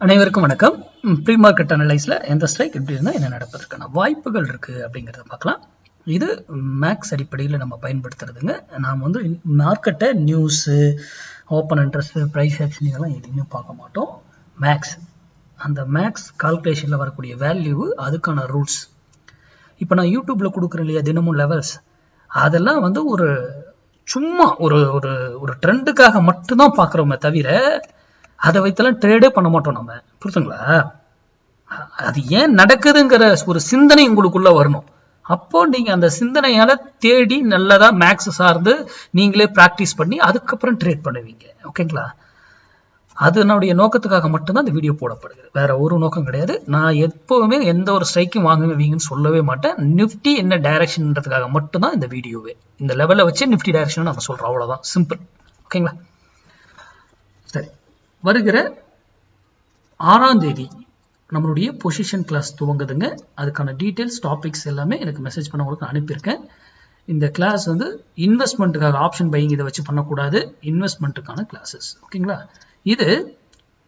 அனைவருக்கும் வணக்கம். Pre market அனலைஸ்ல எந்த ஸ்ட்ரைக் எப்படி இருந்தால் என்ன நடப்பதற்கான வாய்ப்புகள் இருக்கு அப்படிங்கிறத பார்க்கலாம். இது மேக்ஸ் அடிப்படையில் நம்ம பயன்படுத்துறதுங்க. நாம் வந்து மார்க்கெட்டை news, open interest, price action இதெல்லாம் எதுவுமே பார்க்க மாட்டோம். மேக்ஸ், அந்த மேக்ஸ் கால்குலேஷனில் வரக்கூடிய வேல்யூ, அதுக்கான ரூல்ஸ். இப்போ நான் யூடியூப்ல கொடுக்குறேன் இல்லையா தினமும் லெவல்ஸ், அதெல்லாம் வந்து ஒரு சும்மா ஒரு ஒரு ஒரு ட்ரெண்டுக்காக மட்டும்தான் பார்க்குறோமே தவிர அதை வைத்தெல்லாம் ட்ரேடே பண்ண மாட்டோம் நம்ம. புரியுதுங்களா? அது ஏன் நடக்குதுங்கிற ஒரு சிந்தனை உங்களுக்குள்ள வரணும். அப்போ நீங்க அந்த சிந்தனையால தேடி நல்லதா மேக்ஸ் சார்ந்து நீங்களே பிராக்டிஸ் பண்ணி அதுக்கப்புறம் ட்ரேட் பண்ணுவீங்க. ஓகேங்களா? அதனுடைய நோக்கத்துக்காக மட்டும்தான் இந்த வீடியோ போடப்படுது, வேற ஒரு நோக்கம் கிடையாது. நான் எப்பவுமே எந்த ஒரு ஸ்ட்ரைக்கும் வாங்குவீங்கன்னு சொல்லவே மாட்டேன். நிஃப்டி என்ன டைரக்ஷன்ன்றதுக்காக மட்டும்தான் இந்த வீடியோவே. இந்த லெவலில் வச்சு நிஃப்டி டைரக்ஷன் நம்ம சொல்றோம், அவ்வளவுதான், சிம்பிள். ஓகேங்களா? சரி, வருகிற 6ஆம் தேதி நம்மளுடைய பொசிஷன் கிளாஸ் துவங்குதுங்க. அதுக்கான டீட்டெயில்ஸ், டாபிக்ஸ் எல்லாமே எனக்கு மெசேஜ் பண்ண உங்களுக்கு அனுப்பியிருக்கேன். இந்த கிளாஸ் வந்து இன்வெஸ்ட்மெண்ட்டுக்காக, ஆப்ஷன் பையிங் இதை வச்சு பண்ணக்கூடாது, இன்வெஸ்ட்மெண்ட்டுக்கான கிளாஸஸ். ஓகேங்களா? இது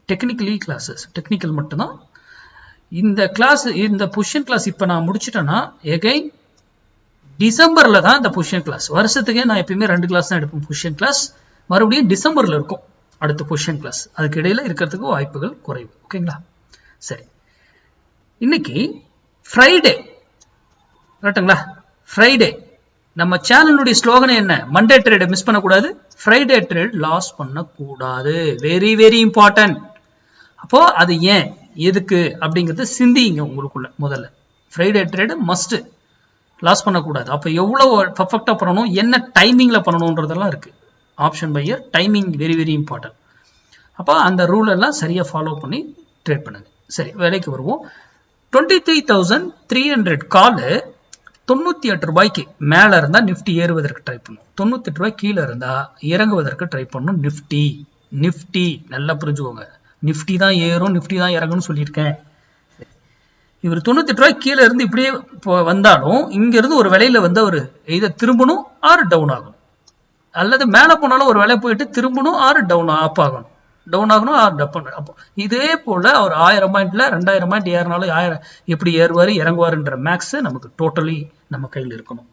டெக்னிக்கலி கிளாஸஸ், டெக்னிக்கல் மட்டும்தான் இந்த கிளாஸ். இந்த பொசிஷன் கிளாஸ் இப்போ நான் முடிச்சிட்டேன்னா எகைன் டிசம்பர்ல தான் இந்த பொசிஷன் கிளாஸ். வருஷத்துக்கே நான் எப்பயுமே 2 கிளாஸ் தான் எடுப்பேன் பொசிஷன் கிளாஸ். மறுபடியும் டிசம்பர்ல இருக்கும் அடுத்த பொசிஷன் கிளாஸ். அதுக்கு இடையில இருக்கிறதுக்கு வாய்ப்புகள் குறைவு. ஓகேங்களா? சரி, இன்னைக்கு ஃப்ரைடே கரெக்டுங்களா? ஃப்ரைடே நம்ம சேனலுடைய ஸ்லோகனை என்ன? மண்டே ட்ரேடை மிஸ் பண்ணக்கூடாது, ஃப்ரைடே ட்ரேட் லாஸ் பண்ணக்கூடாது. Very very important. அப்போ அது ஏன், எதுக்கு அப்படிங்கிறது சிந்திங்க உங்களுக்குள்ள. முதல்ல ஃப்ரைடே ட்ரேடு மஸ்ட், லாஸ் பண்ணக்கூடாது. அப்போ எவ்வளவு பர்ஃபெக்டா பண்ணணும், என்ன டைமிங்ல பண்ணணும்ன்றதெல்லாம் இருக்கு. Option pier timing very very important. அப்போ அந்த ரூல் எல்லாம் சரியா ஃபாலோ பண்ணி ட்ரேட் பண்ணுங்க. சரி, வேலைக்கு வருவோம். 23,300 கால் 98 ரூபாய்க்கு மேல இருந்தா நிஃப்டி ஏறுவதற்கு ட்ரை பண்ணும், 98 ரூபாய் கீழே இருந்தா இறங்குவதற்கு ட்ரை பண்ணும். நிஃப்டி நிஃப்டி நல்லா புரிஞ்சுக்கோங்க. நிஃப்டி தான் ஏறும், நிஃப்டி தான் இறங்கும்னு சொல்லியிருக்கேன். இவர் 98 ரூபாய் கீழே இருந்து இப்படியே வந்தாலும் இங்க இருந்து ஒரு விலையில வந்து அவர் இதை திரும்பணும், ஆறு டவுன் ஆகணும். அல்லது மேல போனாலும் ஒரு வேலை போயிட்டு திரும்பணும், ஆறு டவுன் அப் ஆகணும், டவுன் ஆகணும், ஆறு டப் பண்ணணும். அப்போ இதே போல அவர் 1000 பாயிண்ட்ல 2000 பாயிண்ட் ஏறினாலும் 1000 எப்படி ஏறுவாரு இறங்குவாருன்ற மேக்ஸ் நமக்கு டோட்டலி நம்ம கையில் இருக்கணும்.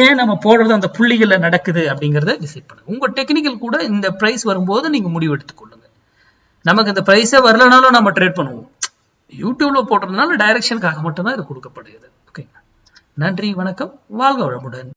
ஏன் நம்ம போடுறது அந்த புள்ளிகள்ல நடக்குது அப்படிங்கறத டிசைட் பண்ணுங்க. உங்க டெக்னிக்கல் கூட இந்த பிரைஸ் வரும்போது நீங்க முடிவு எடுத்துக்கொள்ளுங்க. நமக்கு இந்த பிரைஸே வரலனாலும் நம்ம ட்ரேட் பண்ணுவோம். யூடியூப்ல போடுறதுனால டைரக்ஷனுக்காக மட்டும்தான் இது கொடுக்கப்படுகிறது. ஓகே, நன்றி, வணக்கம், வாழ்க வளமுடன்.